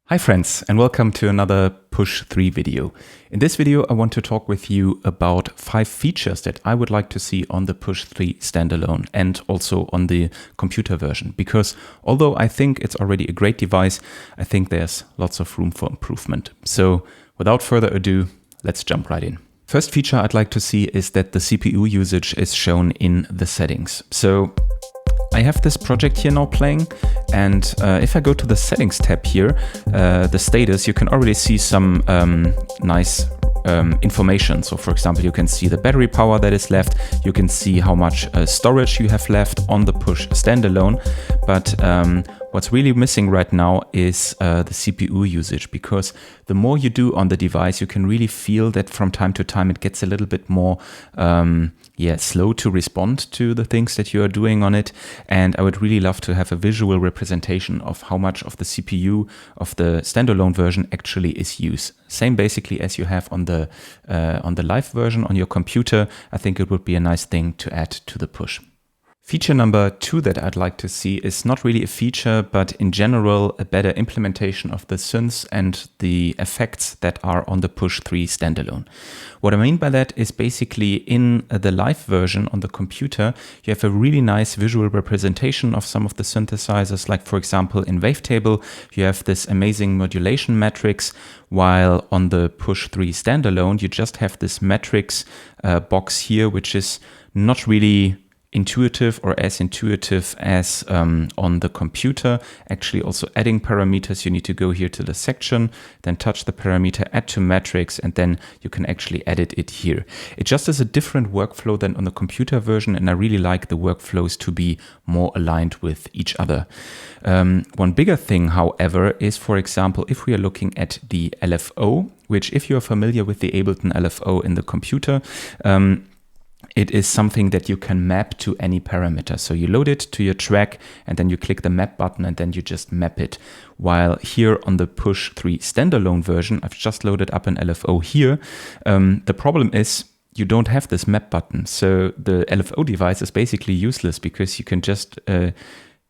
Hi friends, and welcome to another Push 3 video. In this video, I want to talk with you about 5 features that I would like to see on the Push 3 standalone and also on the computer version. Because although I think it's already a great device, I think there's lots of room for improvement. So without further ado, let's jump right in. First feature I'd like to see is that the CPU usage is shown in the settings. So I have this project here now playing, and if I go to the settings tab here, the status, you can already see some nice information. So for example, you can see the battery power that is left, you can see how much storage you have left on the Push standalone, but what's really missing right now is the CPU usage, because the more you do on the device, you can really feel that from time to time it gets a little bit more slow to respond to the things that you are doing on it. And I would really love to have a visual representation of how much of the CPU of the standalone version actually is used. Same basically as you have on the live version on your computer. I think it would be a nice thing to add to the Push. Feature number 2 that I'd like to see is not really a feature, but in general, a better implementation of the synths and the effects that are on the Push 3 standalone. What I mean by that is basically in the live version on the computer, you have a really nice visual representation of some of the synthesizers. Like for example, in Wavetable, you have this amazing modulation matrix, while on the Push 3 standalone, you just have this matrix box here, which is not really intuitive or as intuitive as on the computer. Actually also adding parameters, you need to go here to the section, then touch the parameter, add to matrix, and then you can actually edit it here. It just is a different workflow than on the computer version, and I really like the workflows to be more aligned with each other. One bigger thing, however, is, for example, if we are looking at the LFO, which if you are familiar with the Ableton LFO in the computer, it is something that you can map to any parameter. So you load it to your track and then you click the map button and then you just map it. While here on the Push 3 standalone version, I've just loaded up an LFO here. The problem is you don't have this map button. So the LFO device is basically useless because you can just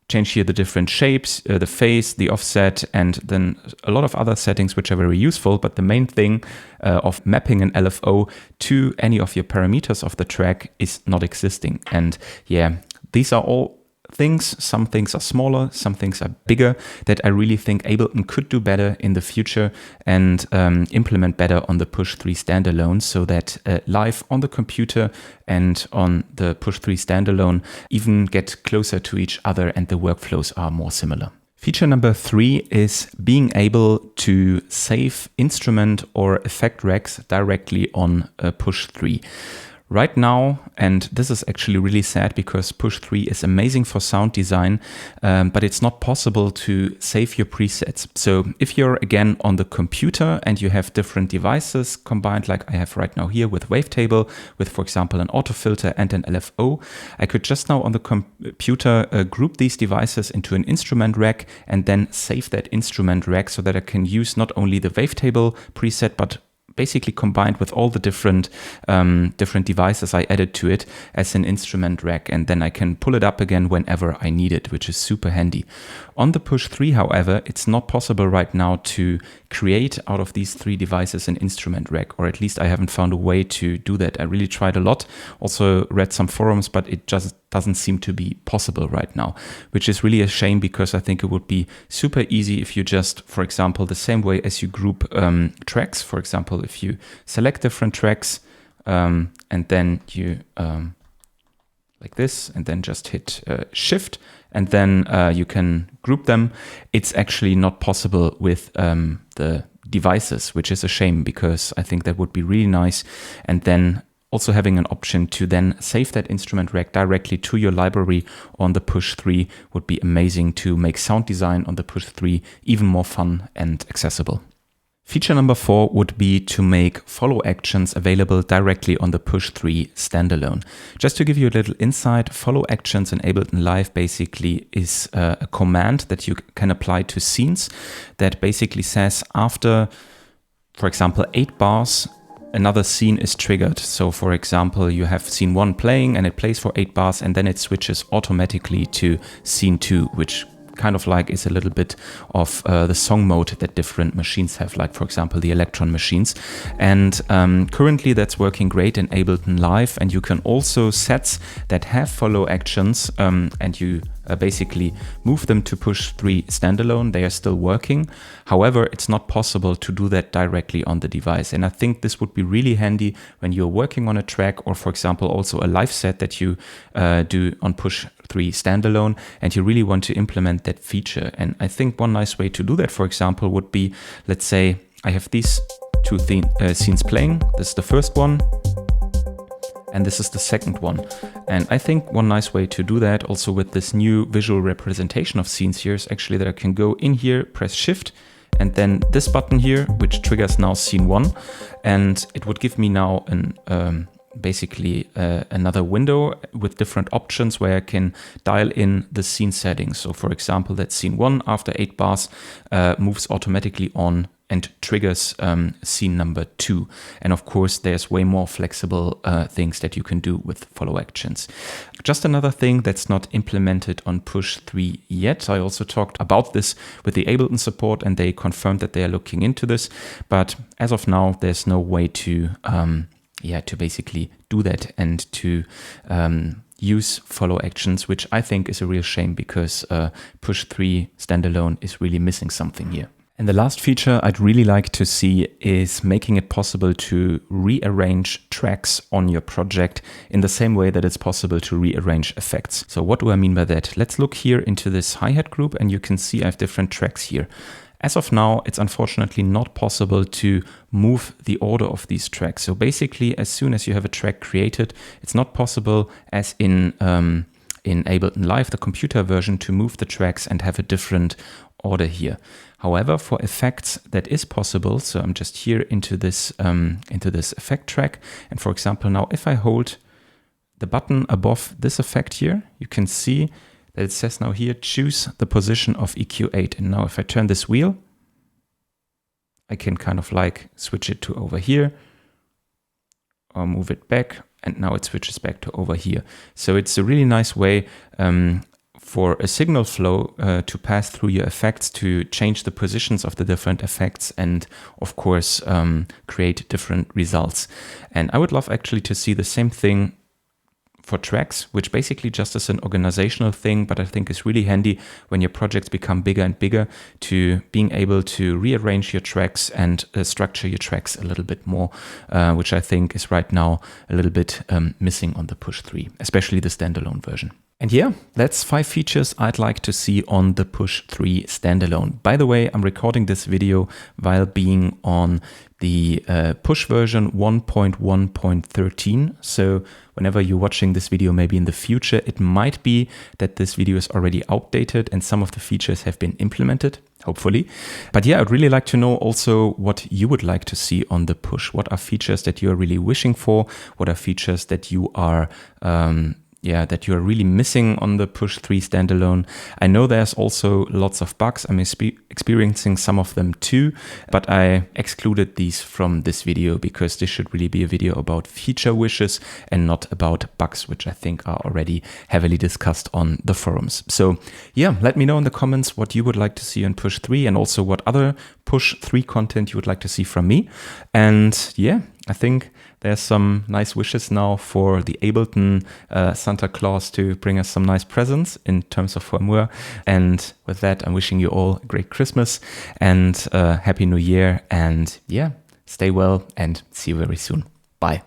change here the different shapes, the phase, the offset, and then a lot of other settings which are very useful. But the main thing of mapping an LFO to any of your parameters of the track is not existing. And yeah, these are all things. Some things are smaller, some things are bigger, that I really think Ableton could do better in the future and implement better on the Push 3 standalone, so that live on the computer and on the Push 3 standalone even get closer to each other and the workflows are more similar. Feature number 3 is being able to save instrument or effect racks directly on Push 3. Right now, and this is actually really sad because Push 3 is amazing for sound design, but it's not possible to save your presets. So if you're again on the computer and you have different devices combined, like I have right now here with Wavetable, with for example an auto filter and an LFO, I could just now on the computer group these devices into an instrument rack and then save that instrument rack so that I can use not only the Wavetable preset, but basically combined with all the different devices I added to it as an instrument rack, and then I can pull it up again whenever I need it, which is super handy. On the Push 3, however, it's not possible right now to create out of these 3 devices an instrument rack, or at least I haven't found a way to do that. I really tried a lot, also read some forums, but it just doesn't seem to be possible right now, which is really a shame because I think it would be super easy if you just, for example, the same way as you group tracks, for example, if you select different tracks and then you like this and then just hit shift and then you can group them. It's actually not possible with the devices, which is a shame because I think that would be really nice. And then also having an option to then save that instrument rack directly to your library on the Push 3 would be amazing to make sound design on the Push 3 even more fun and accessible. Feature number 4 would be to make follow actions available directly on the Push 3 standalone. Just to give you a little insight, follow actions in Ableton Live basically is a command that you can apply to scenes that basically says after, for example, 8 bars, another scene is triggered. So for example, you have scene 1 playing and it plays for 8 bars and then it switches automatically to scene 2, which kind of like is a little bit of the song mode that different machines have, like for example the Electron machines. And currently that's working great in Ableton Live, and you can also sets that have follow actions and you basically move them to push 3 standalone. They are still working. However, it's not possible to do that directly on the device. And I think this would be really handy when you're working on a track, or for example, also a live set that you do on push 3 standalone, and you really want to implement that feature. And I think one nice way to do that, for example, would be, let's say I have these two scenes playing. This is the first one, and this is the second one. And I think one nice way to do that also with this new visual representation of scenes here is actually that I can go in here, press Shift, and then this button here, which triggers now scene 1. And it would give me now an basically another window with different options where I can dial in the scene settings. So for example, that scene 1 after 8 bars moves automatically on and triggers scene number 2. And of course, there's way more flexible things that you can do with follow actions. Just another thing that's not implemented on push 3 yet. I also talked about this with the Ableton support, and they confirmed that they are looking into this. But as of now, there's no way to to basically do that and to use follow actions, which I think is a real shame, because push 3 standalone is really missing something here. And the last feature I'd really like to see is making it possible to rearrange tracks on your project in the same way that it's possible to rearrange effects. So what do I mean by that? Let's look here into this hi-hat group, and you can see I have different tracks here. As of now, it's unfortunately not possible to move the order of these tracks. So basically, as soon as you have a track created, it's not possible, as in Ableton Live, the computer version, to move the tracks and have a different order here. However, for effects that is possible. So I'm just here into this effect track. And for example, now if I hold the button above this effect here, you can see that it says now here, choose the position of EQ8. And now if I turn this wheel, I can kind of like switch it to over here or move it back. And now it switches back to over here. So it's a really nice way for a signal flow to pass through your effects, to change the positions of the different effects, and of course create different results. And I would love actually to see the same thing for tracks, which basically just is an organizational thing, but I think is really handy when your projects become bigger and bigger, to being able to rearrange your tracks and structure your tracks a little bit more, which I think is right now a little bit missing on the push 3, especially the standalone version. And yeah, that's 5 features I'd like to see on the push 3 standalone. By the way, I'm recording this video while being on the push version 1.1.13. So whenever you're watching this video, maybe in the future, it might be that this video is already outdated and some of the features have been implemented, hopefully. But yeah, I'd really like to know also what you would like to see on the push. What are features that you're really wishing for? What are features that you are that you are really missing on the push 3 standalone? I know there's also lots of bugs. I'm experiencing some of them too, but I excluded these from this video because this should really be a video about feature wishes and not about bugs, which I think are already heavily discussed on the forums. So yeah, let me know in the comments what you would like to see on push 3, and also what other push 3 content you would like to see from me. And yeah, I think there's some nice wishes now for the Ableton Santa Claus to bring us some nice presents in terms of firmware. And with that, I'm wishing you all a great Christmas and Happy New Year. And yeah, stay well and see you very soon. Bye.